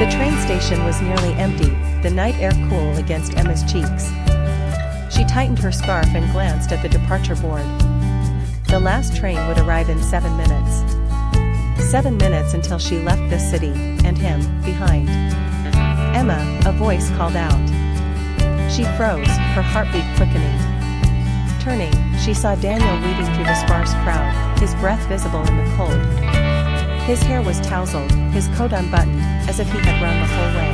The train station was nearly empty, the night air cool against Emma's cheeks. She tightened her scarf and glanced at the departure board. The last train would arrive in 7 minutes. 7 minutes until she left this city, and him, behind. "Emma," a voice called out. She froze, her heartbeat quickening. Turning, she saw Daniel weaving through the sparse crowd, his breath visible in the cold. His hair was tousled, his coat unbuttoned, as if he had run the whole way.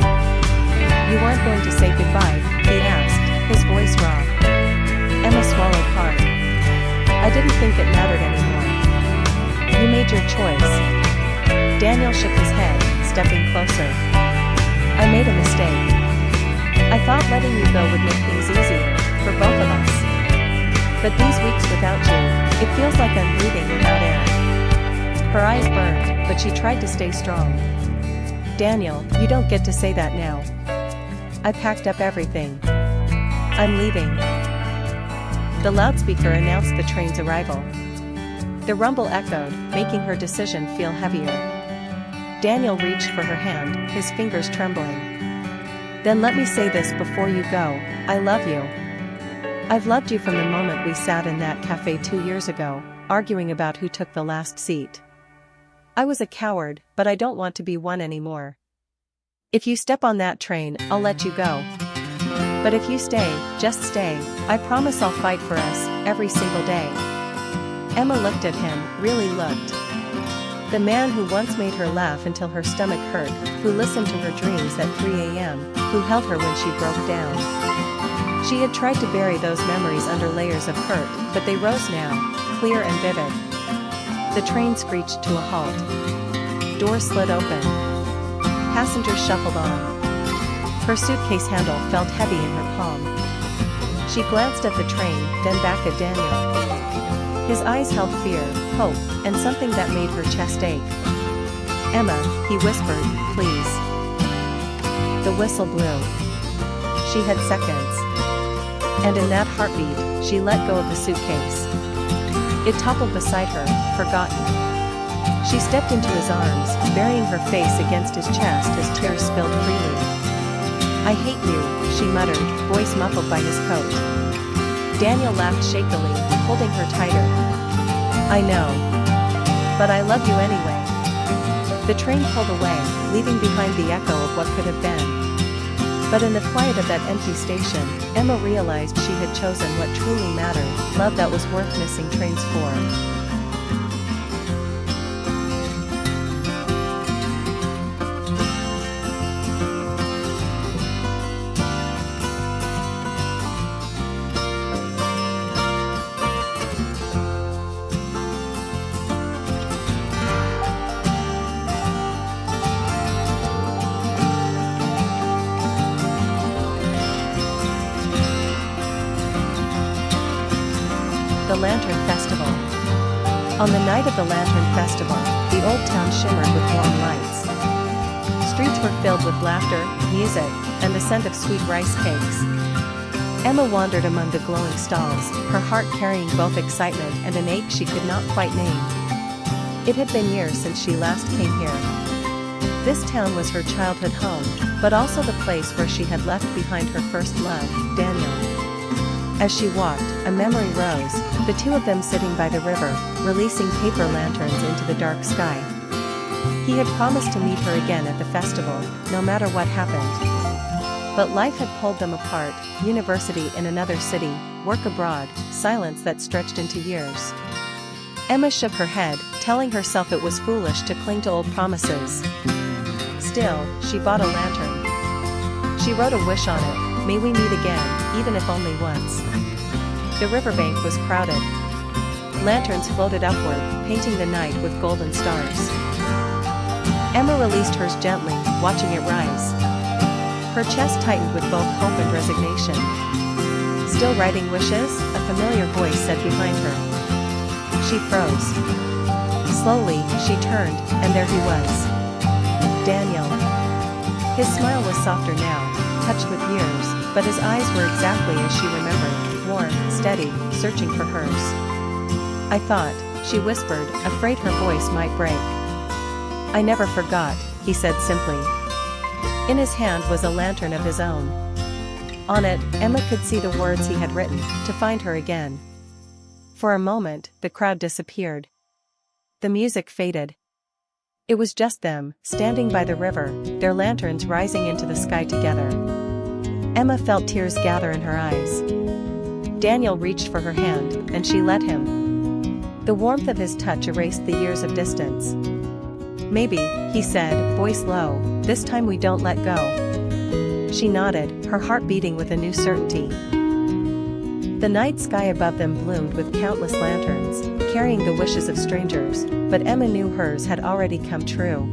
"You aren't going to say goodbye?" he asked, his voice raw. Emma swallowed hard. "I didn't think it mattered anymore." "You made your choice." Daniel shook his head, stepping closer. "I made a mistake. I thought letting you go would make things easier, for both of us. But these weeks without you, it feels like I'm breathing without air." Her eyes burned, but she tried to stay strong. "Daniel, you don't get to say that now. I packed up everything. I'm leaving." The loudspeaker announced the train's arrival. The rumble echoed, making her decision feel heavier. Daniel reached for her hand, his fingers trembling. "Then let me say this before you go, I love you. I've loved you from the moment we sat in that cafe 2 years ago, arguing about who took the last seat. I was a coward, but I don't want to be one anymore. If you step on that train, I'll let you go. But if you stay, just stay, I promise I'll fight for us, every single day." Emma looked at him, really looked. The man who once made her laugh until her stomach hurt, who listened to her dreams at 3 a.m., who held her when she broke down. She had tried to bury those memories under layers of hurt, but they rose now, clear and vivid. The train screeched to a halt. Doors slid open. Passengers shuffled on. Her suitcase handle felt heavy in her palm. She glanced at the train, then back at Daniel. His eyes held fear, hope, and something that made her chest ache. "Emma," he whispered, "please." The whistle blew. She had seconds. And in that heartbeat, she let go of the suitcase. It toppled beside her, forgotten. She stepped into his arms, burying her face against his chest as tears spilled freely. "I hate you," she muttered, voice muffled by his coat. Daniel laughed shakily, holding her tighter. "I know. But I love you anyway." The train pulled away, leaving behind the echo of what could have been. But in the quiet of that empty station, Emma realized she had chosen what truly mattered, love that was worth missing trains for. The Lantern Festival. On the night of the Lantern Festival, the old town shimmered with warm lights. Streets were filled with laughter, music, and the scent of sweet rice cakes. Emma wandered among the glowing stalls, her heart carrying both excitement and an ache she could not quite name. It had been years since she last came here. This town was her childhood home, but also the place where she had left behind her first love, Daniel. As she walked, a memory rose, the two of them sitting by the river, releasing paper lanterns into the dark sky. He had promised to meet her again at the festival, no matter what happened. But life had pulled them apart, university in another city, work abroad, silence that stretched into years. Emma shook her head, telling herself it was foolish to cling to old promises. Still, she bought a lantern. She wrote a wish on it, "May we meet again, even if only once." The riverbank was crowded. Lanterns floated upward, painting the night with golden stars. Emma released hers gently, watching it rise. Her chest tightened with both hope and resignation. "Still writing wishes?" a familiar voice said behind her. She froze. Slowly, she turned, and there he was. Daniel. His smile was softer now, touched with years, but his eyes were exactly as she remembered, warm, steady, searching for hers. "I thought," she whispered, afraid her voice might break. "I never forgot," he said simply. In his hand was a lantern of his own. On it, Emma could see the words he had written, "To find her again." For a moment, the crowd disappeared. The music faded. It was just them, standing by the river, their lanterns rising into the sky together. Emma felt tears gather in her eyes. Daniel reached for her hand, and she let him. The warmth of his touch erased the years of distance. "Maybe," he said, voice low, "this time we don't let go." She nodded, her heart beating with a new certainty. The night sky above them bloomed with countless lanterns, carrying the wishes of strangers, but Emma knew hers had already come true.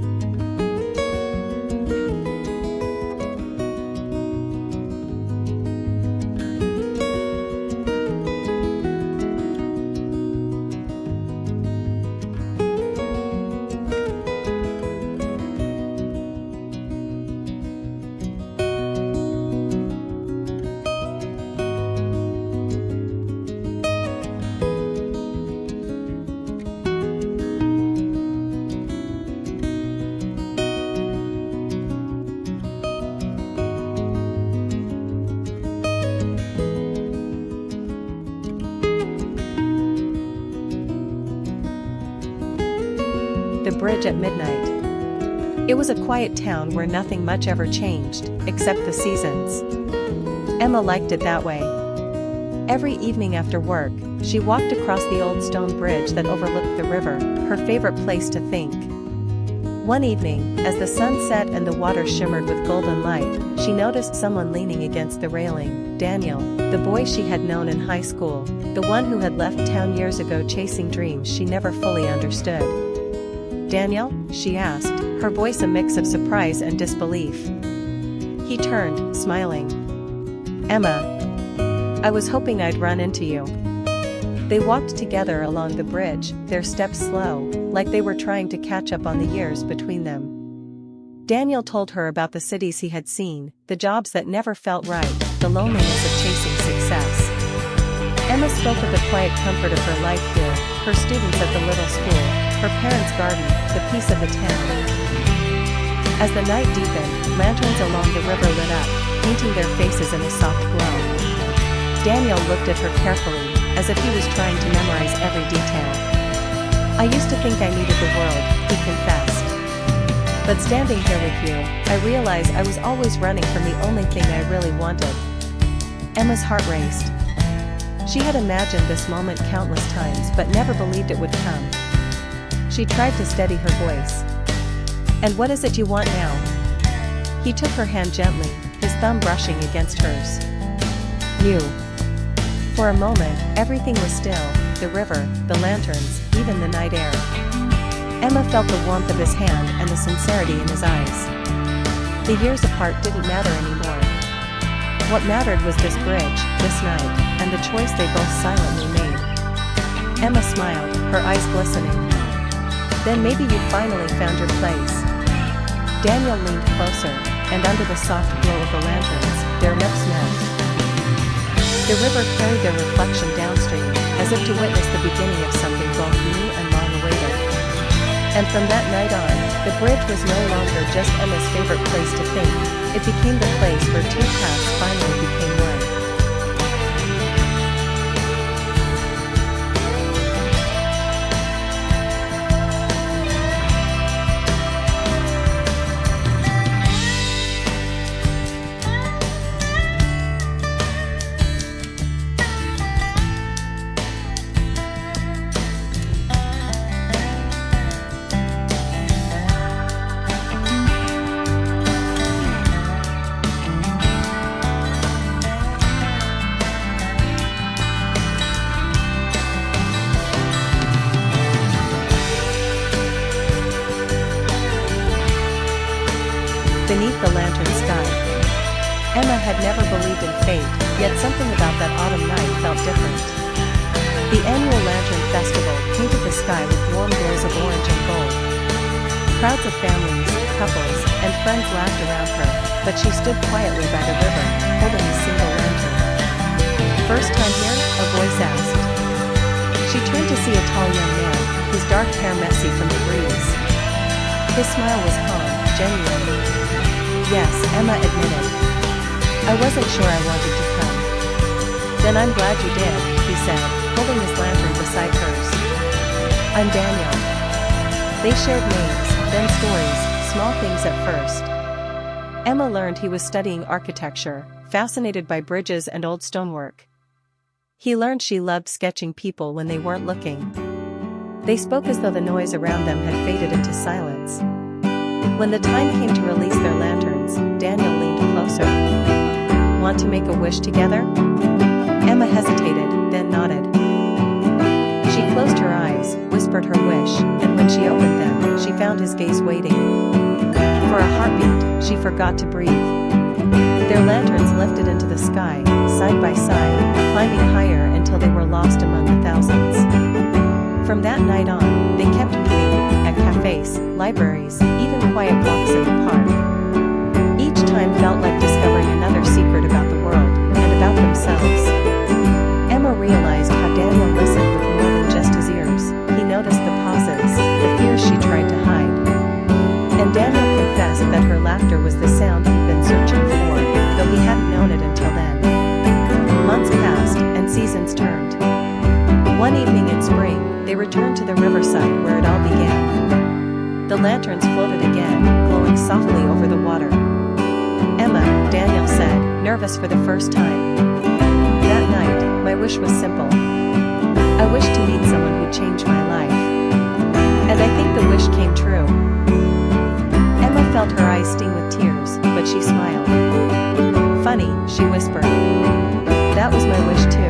The bridge at midnight. It was a quiet town where nothing much ever changed, except the seasons. Emma liked it that way. Every evening after work, she walked across the old stone bridge that overlooked the river, her favorite place to think. One evening, as the sun set and the water shimmered with golden light, she noticed someone leaning against the railing. Daniel, the boy she had known in high school, the one who had left town years ago chasing dreams she never fully understood. "Daniel?" she asked, her voice a mix of surprise and disbelief. He turned, smiling. "Emma. I was hoping I'd run into you." They walked together along the bridge, their steps slow, like they were trying to catch up on the years between them. Daniel told her about the cities he had seen, the jobs that never felt right, the loneliness of chasing success. Emma spoke of the quiet comfort of her life here, her students at the little school, her parents' garden, the peace of the town. As the night deepened, lanterns along the river lit up, painting their faces in a soft glow. Daniel looked at her carefully, as if he was trying to memorize every detail. "I used to think I needed the world," he confessed. "But standing here with you, I realize I was always running from the only thing I really wanted." Emma's heart raced. She had imagined this moment countless times but never believed it would come. She tried to steady her voice. "And what is it you want now?" He took her hand gently, his thumb brushing against hers. "You." For a moment, everything was still, the river, the lanterns, even the night air. Emma felt the warmth of his hand and the sincerity in his eyes. The years apart didn't matter anymore. What mattered was this bridge, this night, and the choice they both silently made. Emma smiled, her eyes glistening. "Then maybe you finally found your place." Daniel leaned closer, and under the soft glow of the lanterns, their lips met. The river carried their reflection downstream, as if to witness the beginning of something both new and long awaited. And from that night on, the bridge was no longer just Emma's favorite place to think, it became the place where two paths finally became one. Beneath the lantern sky. Emma had never believed in fate, yet something about that autumn night felt different. The annual Lantern Festival painted the sky with warm glows of orange and gold. Crowds of families, couples, and friends laughed around her, but she stood quietly by the river, holding a single lantern. "First time here?" a voice asked. She turned to see a tall young man, his dark hair messy from the breeze. His smile was calm, genuine. Yes, Emma admitted. I wasn't sure I wanted to come. Then I'm glad you did, he said, holding his lantern beside hers. I'm Daniel. They shared names, then stories, small things at first. Emma learned he was studying architecture, fascinated by bridges and old stonework. He learned she loved sketching people when they weren't looking. They spoke as though the noise around them had faded into silence. When the time came to release their lanterns, Daniel leaned closer. Want to make a wish together? Emma hesitated, then nodded. She closed her eyes, whispered her wish, and when she opened them, she found his gaze waiting. For a heartbeat, she forgot to breathe. Their lanterns lifted into the sky, side by side, climbing higher until they were lost among the thousands. From that night on, they kept meeting, at cafes, libraries, even quiet walks in the park. Each time felt like discovering another secret about the world, and about themselves. Emma realized how Daniel listened with more than just his ears. He noticed the pauses, the fears she tried to hide. And Daniel confessed that her laughter was the sound he'd been searching for, though he hadn't known it until then. Months passed, and seasons turned. One evening in spring, they returned to the riverside where it all began. The lanterns floated again, glowing softly over the water. Emma, Daniel said, nervous for the first time. That night, my wish was simple. I wished to meet someone who'd change my life. And I think the wish came true. Emma felt her eyes sting with tears, but she smiled. Funny, she whispered. That was my wish too.